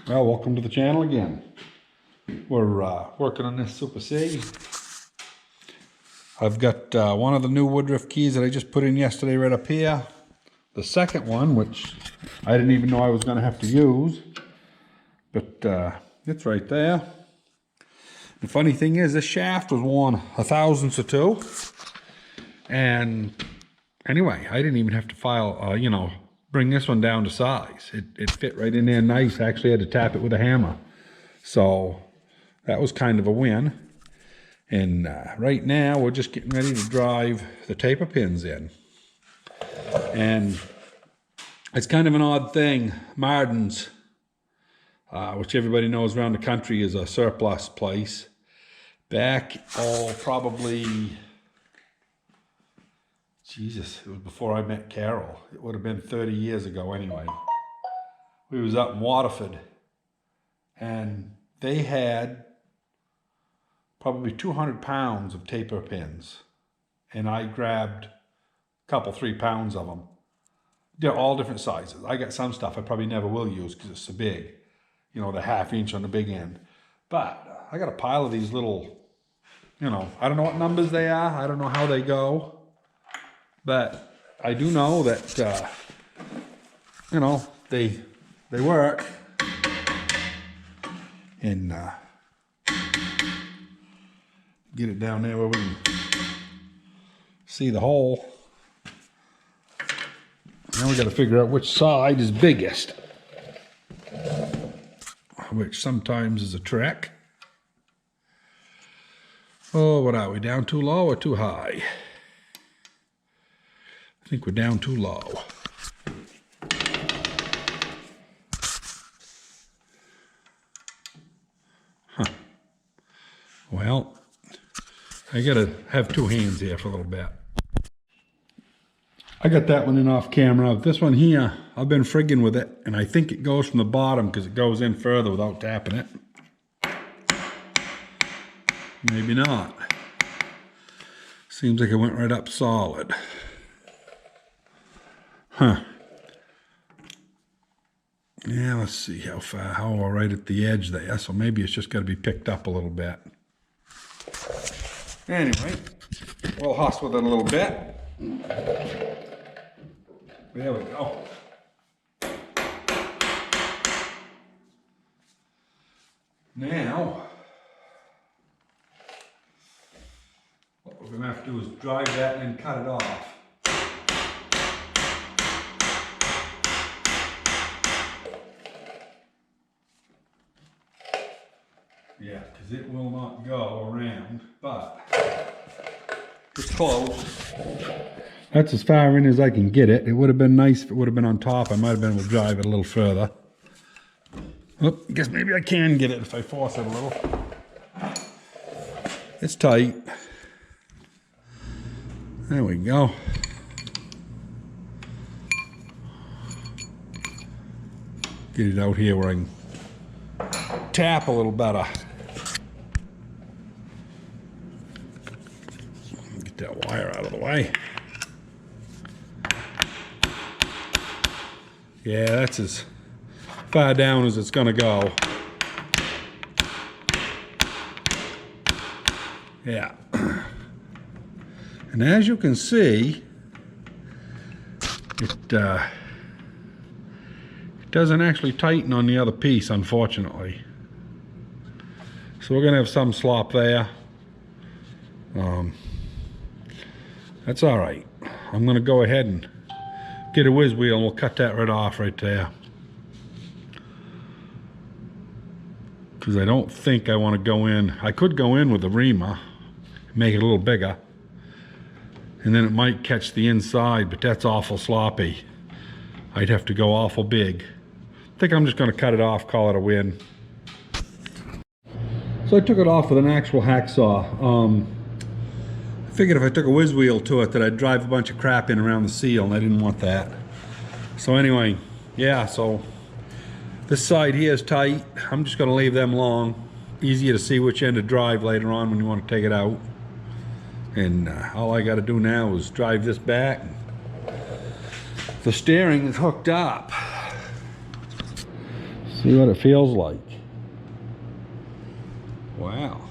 Well, welcome to the channel again. We're working on this Super C. I've got one of the new Woodruff keys that I just put in yesterday right up here. The second one, which I didn't even know I was going to have to use, but it's right there. The funny thing is, this shaft was worn a thousandths or two, and anyway, I didn't even have to file, bring this one down to size. It fit right in there nice. I actually had to tap it with a hammer. So that was kind of a win. And right now we're just getting ready to drive the taper pins in. And it's kind of an odd thing. Marden's, which everybody knows around the country is a surplus place. Back, probably... Jesus, it was before I met Carol. It would have been 30 years ago anyway. We was up in Waterford, and they had probably 200 pounds of taper pins, and I grabbed a couple, 3 pounds of them. They're all different sizes. I got some stuff I probably never will use because it's so big, the 1/2 inch on the big end. But I got a pile of these little, I don't know what numbers they are. I don't know how they go. But I do know that, they work. And get it down there where we can see the hole. Now we got to figure out which side is biggest, which sometimes is a trick. Oh, what are we, down too low or too high? I think we're down too low. Huh. Well, I gotta have 2 hands here for a little bit. I got that one in off camera. This one here, I've been frigging with it, and I think it goes from the bottom because it goes in further without tapping it. Maybe not. Seems like it went right up solid. Huh. Yeah, let's see how far, we're right at the edge there, so maybe it's just got to be picked up a little bit. Anyway, we'll hustle with it a little bit. There we go. Now, what we're going to have to do is drive that and then cut it off. Yeah, because it will not go around, but it's close. That's as far in as I can get it. It would have been nice if it would have been on top. I might have been able to drive it a little further. Oh, I guess maybe I can get it if I force it a little. It's tight. There we go. Get it out here where I can tap a little better. Get that wire out of the way. Yeah, that's as far down as it's gonna go. Yeah. And as you can see, it doesn't actually tighten on the other piece, unfortunately. So we're gonna have some slop there. That's all right. I'm gonna go ahead and get a whiz wheel and we'll cut that right off right there. Because I don't think I want to go in. I could go in with a reamer, make it a little bigger, and then it might catch the inside, but that's awful sloppy. I'd have to go awful big. I think I'm just going to cut it off, call it a win. So I took it off with an actual hacksaw. I figured if I took a whiz wheel to it that I'd drive a bunch of crap in around the seal, and I didn't want that. So anyway, yeah, so this side here is tight. I'm just going to leave them long. Easier to see which end to drive later on when you want to take it out. And all I got to do now is drive this back. The steering is hooked up. See what it feels like. Wow.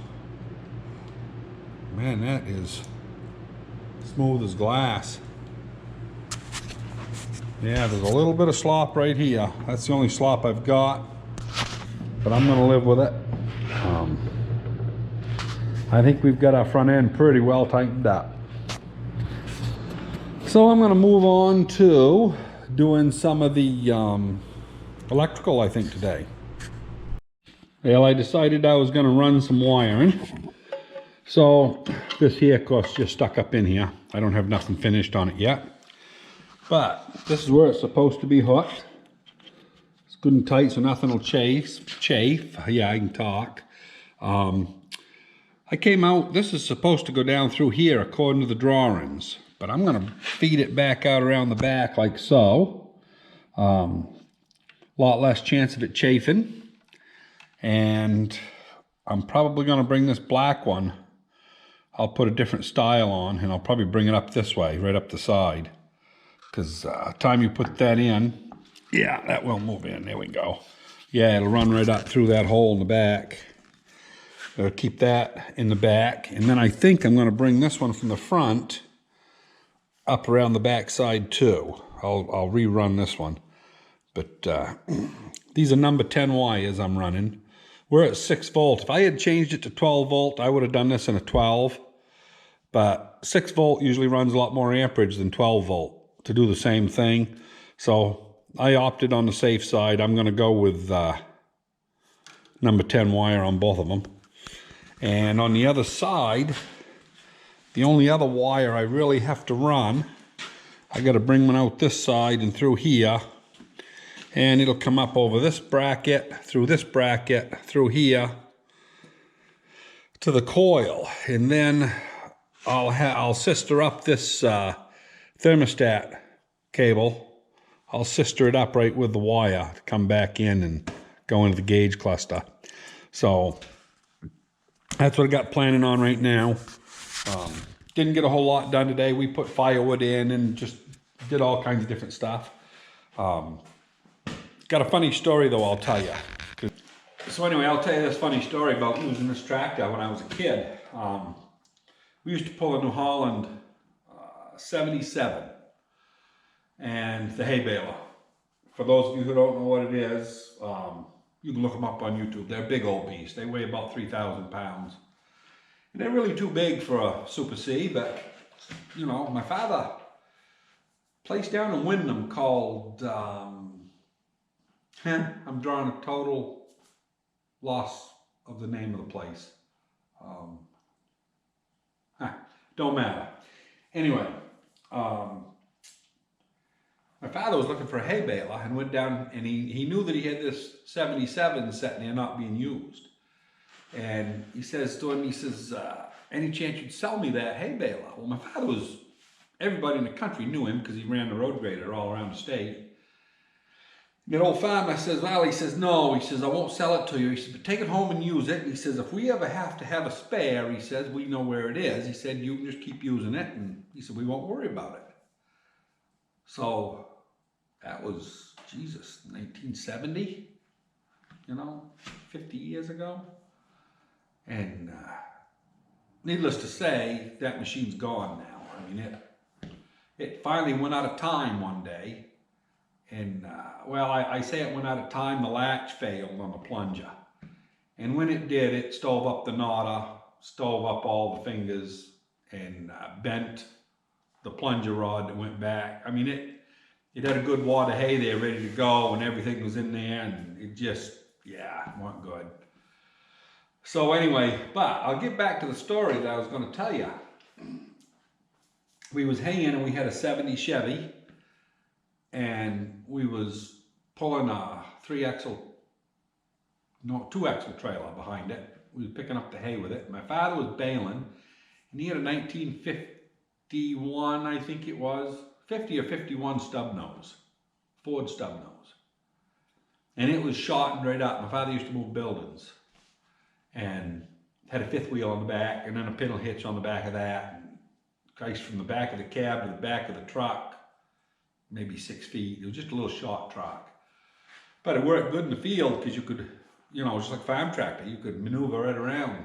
Man, that is smooth as glass. Yeah, there's a little bit of slop right here. That's the only slop I've got, but I'm gonna live with it. I think we've got our front end pretty well tightened up. So I'm gonna move on to doing some of the electrical, I think, today. Well, I decided I was gonna run some wiring. So this here, of course, just stuck up in here. I don't have nothing finished on it yet. But this is where it's supposed to be hooked. It's good and tight so nothing will chafe. Yeah, I can talk. I came out, this is supposed to go down through here according to the drawings. But I'm gonna feed it back out around the back like so. Lot less chance of it chafing. And I'm probably gonna bring this black one. I'll put a different style on and I'll probably bring it up this way, right up the side. Because time you put that in, yeah, that will move in. There we go. Yeah, it'll run right up through that hole in the back. I'll keep that in the back. And then I think I'm going to bring this one from the front up around the back side too. I'll rerun this one. But these are number 10 wires I'm running. We're at 6 volt. If I had changed it to 12 volt, I would have done this in a 12. But 6 volt usually runs a lot more amperage than 12 volt. To do the same thing. So I opted on the safe side. I'm going to go with number 10 wire on both of them. And on the other side, the only other wire I really have to run, I got to bring one out this side and through here. And it'll come up over this bracket, through here to the coil. And then I'll sister up this thermostat cable. I'll sister it up right with the wire to come back in and go into the gauge cluster. So that's what I got planning on right now. Didn't get a whole lot done today. We put firewood in and just did all kinds of different stuff. Got a funny story though, I'll tell you. So anyway, I'll tell you this funny story about using this tractor when I was a kid. We used to pull a New Holland 77 and the hay baler. For those of you who don't know what it is, you can look them up on YouTube. They're big old beasts. They weigh about 3,000 pounds. And they're really too big for a Super C, but you know, my father placed down in Wyndham called, I'm drawing a total loss of the name of the place. Don't matter. Anyway, my father was looking for a hay baler and went down and he knew that he had this 77 sitting there not being used. And he says to him, he says, any chance you'd sell me that hay baler? Well, my father was, everybody in the country knew him because he ran the road grader all around the state. That old farmer says, well, he says, no, he says, I won't sell it to you. He says, but take it home and use it. And he says, if we ever have to have a spare, he says, we know where it is. He said, you can just keep using it. And he said, we won't worry about it. So that was, Jesus, 1970, you know, 50 years ago. And needless to say, that machine's gone now. I mean, it finally went out of time one day. And, well, I say it went out of time, the latch failed on the plunger. And when it did, it stove up the knotter, stove up all the fingers, and bent the plunger rod that went back. I mean, it had a good wad of hay there ready to go, and everything was in there, and it just, yeah, wasn't good. So anyway, but I'll get back to the story that I was going to tell you. We was hanging, and we had a 70 Chevy. And we was pulling a 2-axle trailer behind it. We was picking up the hay with it. My father was baling, and he had a 1951, I think it was, 50 or 51 stub nose, Ford stub nose. And it was shortened right up. My father used to move buildings. And had a 5th wheel on the back, and then a pintle hitch on the back of that. And guys from the back of the cab to the back of the truck. Maybe 6 feet. It was just a little short truck. But it worked good in the field because you could, you know, just like farm tractor, you could maneuver right around.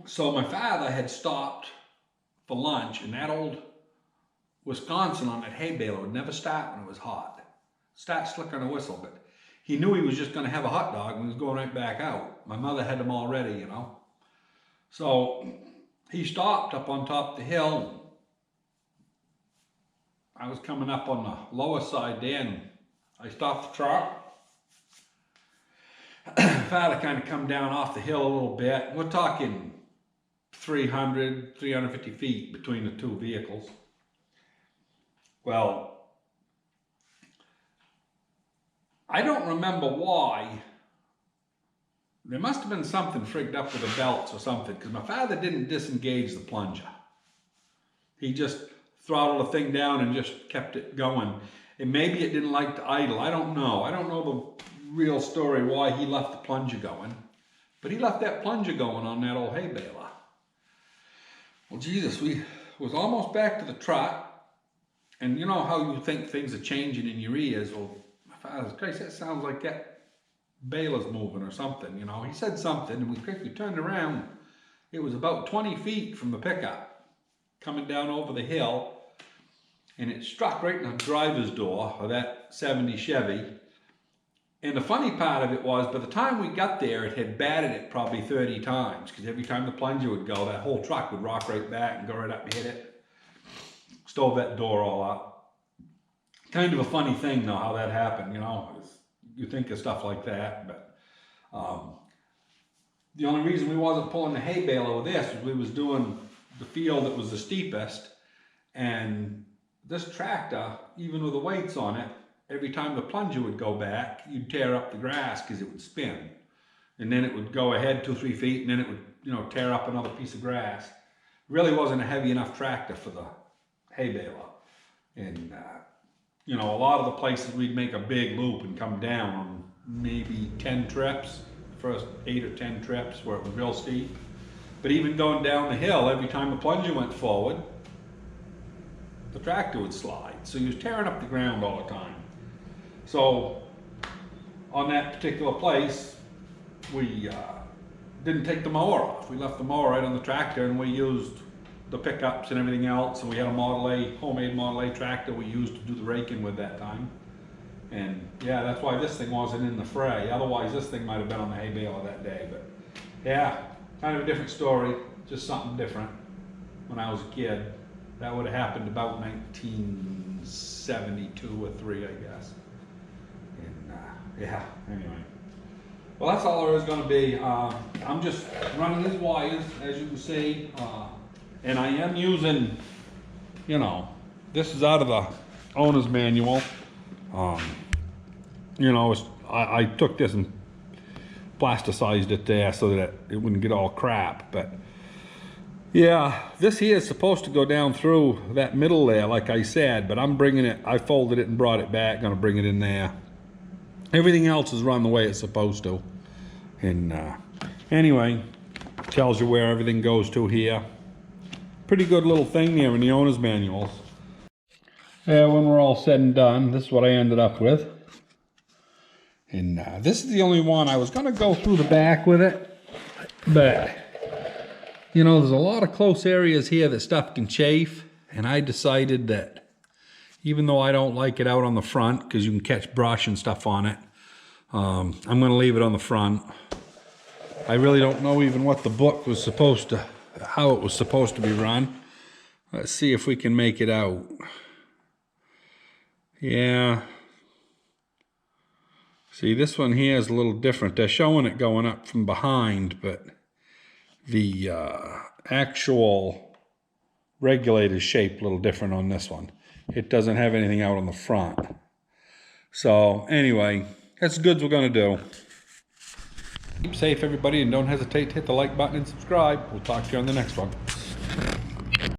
So my father had stopped for lunch, and that old Wisconsin on that hay baler would never start when it was hot. Start slicking a whistle, but he knew he was just going to have a hot dog when he was going right back out. My mother had them all ready, you know. So he stopped up on top of the hill. I was coming up on the lower side there, and I stopped the truck. Father kind of come down off the hill a little bit. We're talking 300, 350 feet between the two vehicles. Well, I don't remember why. There must have been something frigged up with the belts or something, because my father didn't disengage the plunger. He just throttled the thing down and just kept it going. And maybe it didn't like to idle. I don't know. I don't know the real story why he left the plunger going. But he left that plunger going on that old hay baler. Well, Jesus, we was almost back to the truck. And you know how you think things are changing in your ears? Well, my father's, Christ, that sounds like that baler's moving or something, you know. He said something, and we quickly turned around. It was about 20 feet from the pickup, coming down over the hill, and it struck right in the driver's door of that 70 Chevy. And the funny part of it was, by the time we got there, it had batted it probably 30 times, because every time the plunger would go, that whole truck would rock right back and go right up and hit it. Stove that door all up. Kind of a funny thing, though, how that happened, you know. You think of stuff like that, but the only reason we wasn't pulling the hay bale with this was we was doing the field that was the steepest, and this tractor, even with the weights on it, every time the plunger would go back, you'd tear up the grass because it would spin, and then it would go ahead 2 or 3 feet, and then it would, you know, tear up another piece of grass. It really wasn't a heavy enough tractor for the hay baler, and you know, a lot of the places we'd make a big loop and come down on maybe 10 trips, first 8 or 10 trips where it was real steep. But even going down the hill, every time the plunger went forward, the tractor would slide. So he was tearing up the ground all the time. So on that particular place, we didn't take the mower off. We left the mower right on the tractor, and we used the pickups and everything else, and we had a Model A, homemade Model A tractor we used to do the raking with that time. And yeah, that's why this thing wasn't in the fray. Otherwise, this thing might have been on the hay baler that day. But yeah, kind of a different story, just something different. When I was a kid, that would have happened about 1972 or 3, I guess. And yeah, anyway. Well, that's all there is going to be. I'm just running these wires, as you can see. And I am using, you know, this is out of the owner's manual. You know, I took this and plasticized it there so that it wouldn't get all crap. But yeah, this here is supposed to go down through that middle there, like I said, but I'm bringing it, I folded it and brought it back, gonna bring it in there. Everything else is run the way it's supposed to. And anyway, tells you where everything goes to here. Pretty good little thing there in the owner's manuals. Yeah, when we're all said and done, this is what I ended up with. And this is the only one. I was going to go through the back with it, but you know, there's a lot of close areas here that stuff can chafe, and I decided that even though I don't like it out on the front because you can catch brush and stuff on it, I'm going to leave it on the front. I really don't know even what the book was supposed to, how it was supposed to be run. Let's see if we can make it out. Yeah. See, this one here is a little different. They're showing it going up from behind, but the actual regulator is shaped a little different on this one. It doesn't have anything out on the front. So anyway, that's good we're going to do. Keep safe, everybody, and don't hesitate to hit the like button and subscribe. We'll talk to you on the next one.